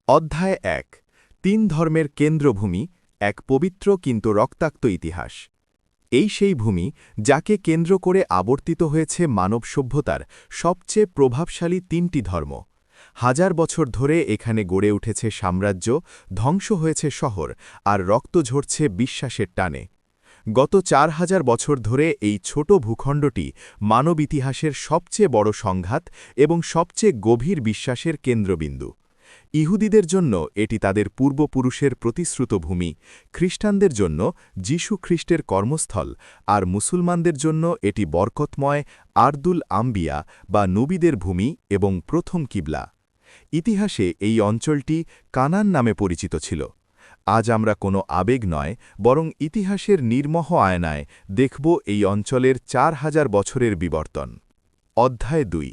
অধ্যায় ১ তিন ধর্মের কেন্দ্রভূমি এক পবিত্র কিন্তু রক্তাক্ত ইতিহাস এই সেই ভূমি যাকে কেন্দ্র করে আবর্তিত হয়েছে মানব সভ্যতার সবচেয়ে প্রভাবশালী তিনটি ধর্ম হাজার বছর ধরে এখানে গড়ে উঠেছে সাম্রাজ্য ধ্বংস হয়েছে শহর আর রক্ত ঝরছে বিশ্বাসের টানে গত ৪,০০০ বছর ধরে এই ছোট ভূখণ্ডটি মানব ইতিহাসের সবচেয়ে বড় সংঘাত এবং সবচেয়ে গভীর বিশ্বাসের কেন্দ্রবিন্দু ইহুদিদের জন্য এটি তাদের পূর্বপুরুষের প্রতিশ্রুত ভূমি খ্রিস্টানদের জন্য যীশু খ্রিস্টের কর্মস্থল আর মুসলমানদের জন্য এটি বরকতময় আর্দুল আম্বিয়া বা নবীদের ভূমি এবং প্রথম কিবলা ইতিহাসে এই অঞ্চলটি কানান নামে পরিচিত ছিল আজ আমরা কোনো আবেগ নয় বরং ইতিহাসের নির্মহ আয়নায় দেখব এই অঞ্চলের ৪,০০০ বছরের বিবর্তন অধ্যায় ২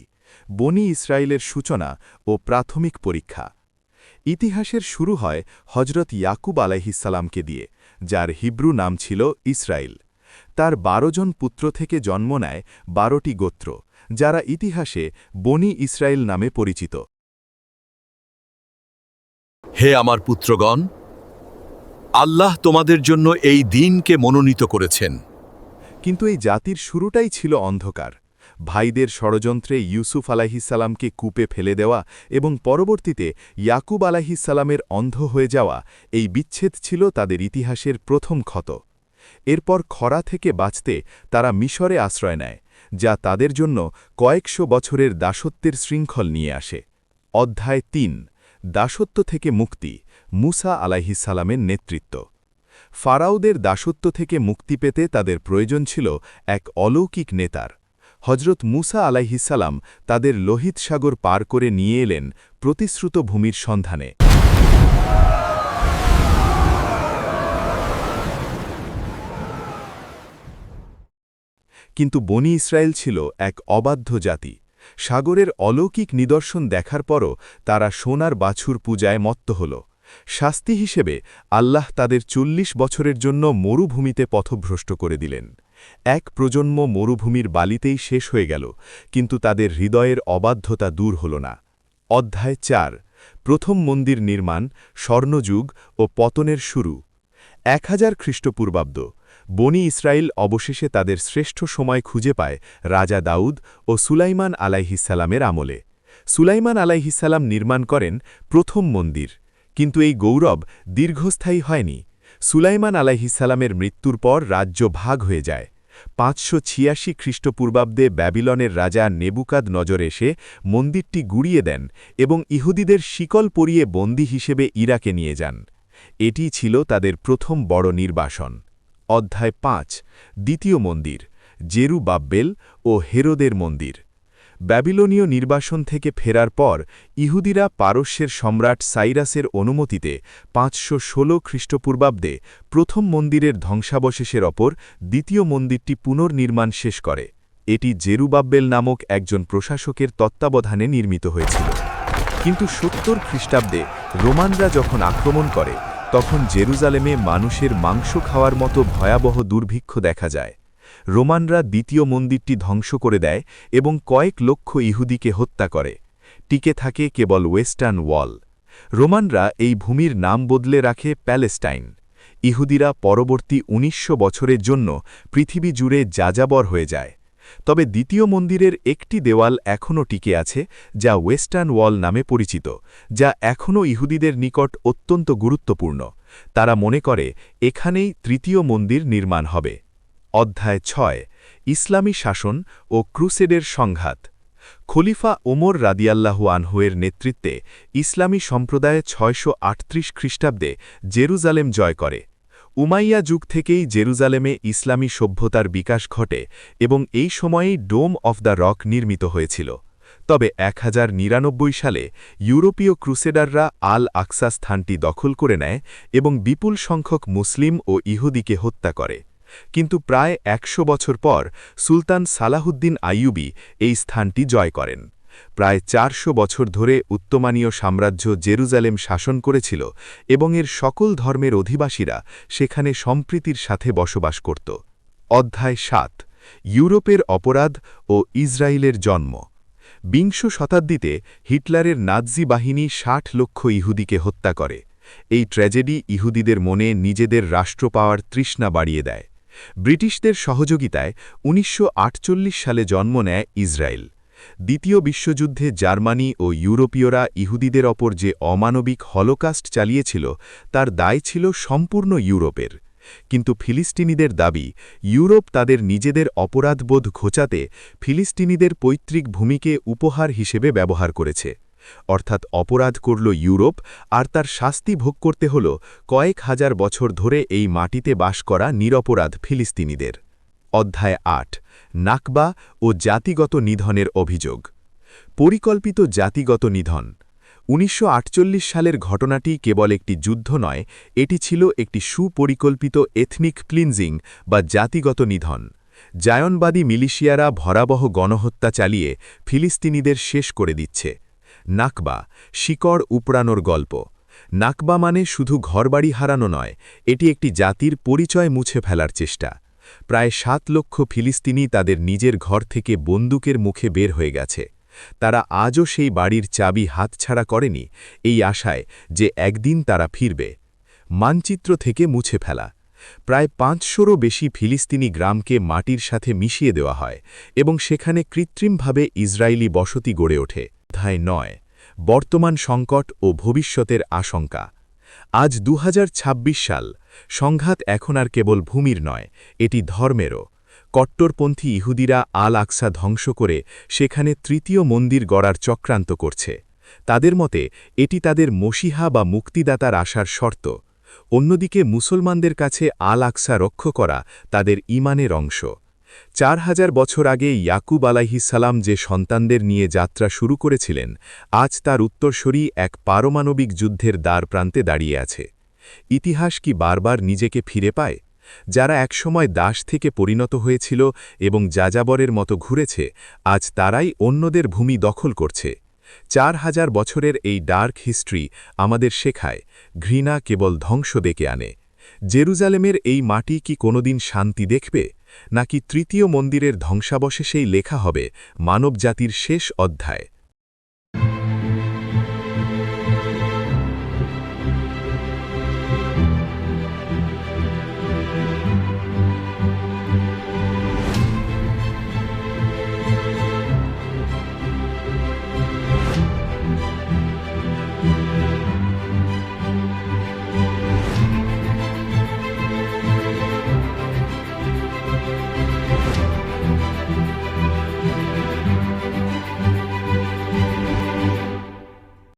বনি ইসরায়েলের সূচনা ও প্রাথমিক পরীক্ষা ইতিহাসের শুরু হয় হজরত ইয়াকুব আলাইহিসসালামকে দিয়ে যার হিব্রু নাম ছিল ইসরায়েল তার ১২ জন পুত্র থেকে জন্ম নেয় ১২টি গোত্র যারা ইতিহাসে বনি ইসরায়েল নামে পরিচিত হে আমার পুত্রগণ আল্লাহ তোমাদের জন্য এই দিনকে মনোনীত করেছেন কিন্তু এই জাতির শুরুটাই ছিল অন্ধকার ভাইদের ষড়যন্ত্রে ইউসুফ আলাইহিসসালামকে কূপে ফেলে দেওয়া এবং পরবর্তীতে ইয়াকুব আলাইহিসসালামের অন্ধ হয়ে যাওয়া এই বিচ্ছেদ ছিল তাদের ইতিহাসের প্রথম ক্ষত এরপর খরা থেকে বাঁচতে তারা মিশরে আশ্রয় নেয় যা তাদের জন্য কয়েকশো বছরের দাসত্বের শৃঙ্খল নিয়ে আসে অধ্যায় ৩ দাসত্ব থেকে মুক্তি মুসা আলাইহিসসালামের নেতৃত্ব ফারাওদের দাসত্ব থেকে মুক্তি পেতে তাদের প্রয়োজন ছিল এক অলৌকিক নেতার হজরত মুসা আলাইহিসসালাম তাদের লোহিত সাগর পার করে নিয়ে এলেন প্রতিশ্রুত ভূমির সন্ধানে কিন্তু বনি ইসরায়েল ছিল এক অবাধ্য জাতি সাগরের অলৌকিক নিদর্শন দেখার পরও তারা সোনার বাছুর পূজায় মত্ত হল শাস্তি হিসেবে আল্লাহ তাদের ৪০ বছরের জন্য মরুভূমিতে পথভ্রষ্ট করে দিলেন এক প্রজন্ম মরুভূমির বালিতেই শেষ হয়ে গেল কিন্তু তাদের হৃদয়ের অবাধ্যতা দূর হল না অধ্যায় ৪ প্রথম মন্দির নির্মাণ স্বর্ণযুগ ও পতনের শুরু ১০০০ খ্রিস্টপূর্বাব্দ বনি ইসরায়েল অবশেষে তাদের শ্রেষ্ঠ সময় খুঁজে পায় রাজা দাউদ ও সুলাইমান আলাইহিসসালামের আমলে সুলাইমান আলাইহিসসালাম নির্মাণ করেন প্রথম মন্দির কিন্তু এই গৌরব দীর্ঘস্থায়ী হয়নি সুলাইমান আলাইহিসসালামের মৃত্যুর পর রাজ্য ভাগ হয়ে যায় ৫৮৬ খ্রিস্টপূর্বাব্দে ব্যাবিলনের রাজা নেবুকাদ নজর এসে মন্দিরটি গুড়িয়ে দেন এবং ইহুদিদের শিকল পরিয়ে বন্দী হিসেবে ইরাকে নিয়ে যান এটি ছিল তাদের প্রথম বড় নির্বাসন অধ্যায় ৫ দ্বিতীয় মন্দির জেরুবাব্বেল ও হেরোদের মন্দির ব্যাবিলনীয় নির্বাসন থেকে ফেরার পর ইহুদিরা পারস্যের সম্রাট সাইরাসের অনুমতিতে ৫১৬ খ্রিস্টপূর্বাব্দে প্রথম মন্দিরের ধ্বংসাবশেষের ওপর দ্বিতীয় মন্দিরটি পুনর্নির্মাণ শেষ করে এটি জেরুবাব্বেল নামক একজন প্রশাসকের তত্ত্বাবধানে নির্মিত হয়েছিল কিন্তু ৭০ খ্রিস্টাব্দে রোমানরা যখন আক্রমণ করে তখন জেরুজালেমে মানুষের মাংস খাওয়ার মতো ভয়াবহ দুর্ভিক্ষ দেখা যায় রোমানরা দ্বিতীয় মন্দিরটি ধ্বংস করে দেয় এবং কয়েক লক্ষ ইহুদিকে হত্যা করে টিকে থাকে কেবল ওয়েস্টার্ন ওয়াল রোমানরা এই ভূমির নাম বদলে রাখে প্যালেস্টাইন ইহুদিরা পরবর্তী ১৯০০ বছরের জন্য পৃথিবী জুড়ে যাযাবর হয়ে যায় তবে দ্বিতীয় মন্দিরের একটি দেওয়াল এখনও টিকে আছে যা ওয়েস্টার্ন ওয়াল নামে পরিচিত যা এখনও ইহুদিদের নিকট অত্যন্ত গুরুত্বপূর্ণ তারা মনে করে এখানেই তৃতীয় মন্দির নির্মাণ হবে অধ্যায় ৬ ইসলামী শাসন ও ক্রুসেডের সংঘাত খলিফা ওমর রাদিয়াল্লাহু আনহুয়ের নেতৃত্বে ইসলামী সম্প্রদায় ৬৩৮ খ্রিস্টাব্দে জেরুজালেম জয় করে উমাইয়া যুগ থেকেই জেরুজালেমে ইসলামী সভ্যতার বিকাশ ঘটে এবং এই সময়েই ডোম অফ দ্য রক নির্মিত হয়েছিল তবে ১০৯৯ সালে ইউরোপীয় ক্রুসেডাররা আল আকসা স্থানটি দখল করে নেয় এবং বিপুল সংখ্যক মুসলিম ও ইহুদিকে হত্যা করে কিন্তু প্রায় ১০০ বছর পর সুলতান সালাহুদ্দিন আইয়ুবী এই স্থানটি জয় করেন প্রায় ৪০০ বছর ধরে উত্তমানীয় সাম্রাজ্য জেরুজালেম শাসন করেছিল এবং এর সকল ধর্মের অধিবাসীরা সেখানে সম্প্রীতির সাথে বসবাস করত অধ্যায় ৭ ইউরোপের অপরাধ ও ইসরায়েলের জন্ম বিংশ শতাব্দীতে হিটলারের নাৎজি বাহিনী ৬০ লক্ষ ইহুদিকে হত্যা করে। এই ট্র্যাজেডি ইহুদিদের মনে নিজেদের রাষ্ট্র পাওয়ার তৃষ্ণা বাড়িয়ে দেয়। ব্রিটিশদের সহযোগিতায় ১৯৪৮ সালে জন্ম নেয় ইসরায়েল। দ্বিতীয় বিশ্বযুদ্ধে জার্মানি ও ইউরোপীয়রা ইহুদিদের ওপর যে অমানবিক হলোকাস্ট চালিয়েছিল তার দায় ছিল সম্পূর্ণ ইউরোপের। কিন্তু ফিলিস্তিনিদের দাবি, ইউরোপ তাদের নিজেদের অপরাধবোধ ঘোচাতে ফিলিস্তিনিদের পৈতৃক ভূমিকে উপহার হিসেবে ব্যবহার করেছে। অর্থাৎ অপরাধ করল ইউরোপ, আর তার শাস্তি ভোগ করতে হল কয়েক হাজার বছর ধরে এই মাটিতে বাস করা নিরপরাধ ফিলিস্তিনিদের। অধ্যায় ৮, নাকবা ও জাতিগত নিধনের অভিযোগ। পরিকল্পিত জাতিগত নিধন। ১৯৪৮ সালের ঘটনাটি কেবল একটি যুদ্ধ নয়, এটি ছিল একটি সুপরিকল্পিত এথনিক ক্লিনজিং বা জাতিগত নিধন। জায়নবাদী মিলিশিয়ারা ভয়াবহ গণহত্যা চালিয়ে ফিলিস্তিনিদের শেষ করে দিচ্ছে। নাকবা, শিকড় উপড়ানোর গল্প। নাকবা মানে শুধু ঘরবাড়ি হারানো নয়, এটি একটি জাতির পরিচয় মুছে ফেলার চেষ্টা। প্রায় ৭ লক্ষ ফিলিস্তিনি তাদের নিজের ঘর থেকে বন্দুকের মুখে বের হয়ে গেছে। তারা আজও সেই বাড়ির চাবি হাতছাড়া করেনি, এই আশায় যে একদিন তারা ফিরবে। মানচিত্র থেকে মুছে ফেলা। প্রায় ৫০০রও বেশি ফিলিস্তিনি গ্রামকে মাটির সাথে মিশিয়ে দেওয়া হয় এবং সেখানে কৃত্রিমভাবে ইসরায়েলি বসতি গড়ে ওঠে। অধ্যায় ৯, বর্তমান সংকট ও ভবিষ্যতের আশঙ্কা। আজ ২০২৬ সাল। সংঘাত এখন আর কেবল ভূমির নয়, এটি ধর্মেরও। কট্টরপন্থী ইহুদিরা আল আকসা ধ্বংস করে সেখানে তৃতীয় মন্দির গড়ার চক্রান্ত করছে। তাদের মতে এটি তাদের মসিহা বা মুক্তিদাতার আসার শর্ত। অন্যদিকে মুসলমানদের কাছে আল আকসা রক্ষা করা তাদের ঈমানের অংশ। ৪০০০ বছর আগে ইয়াকুব আলাইহিসসালাম যে সন্তানদের নিয়ে যাত্রা শুরু করেছিলেন, আজ তার উত্তরসূরি এক পারমাণবিক যুদ্ধের দ্বারপ্রান্তে দাঁড়িয়ে আছে। ইতিহাস কি বারবার নিজেকে ফিরে পায়? যারা একসময় দাস থেকে পরিণত হয়েছিল এবং যাযাবরের মতো ঘুরেছে, আজ তারাই অন্যদের ভূমি দখল করছে। ৪০০০ বছরের এই ডার্ক হিস্ট্রি আমাদের শেখায়, ঘৃণা কেবল ধ্বংস ডেকে আনে। জেরুজালেমের এই মাটি কি কোনোদিন শান্তি দেখবে, নাকি তৃতীয় মন্দিরের ধ্বংসাবশেষেই লেখা হবে মানবজাতির শেষ অধ্যায়?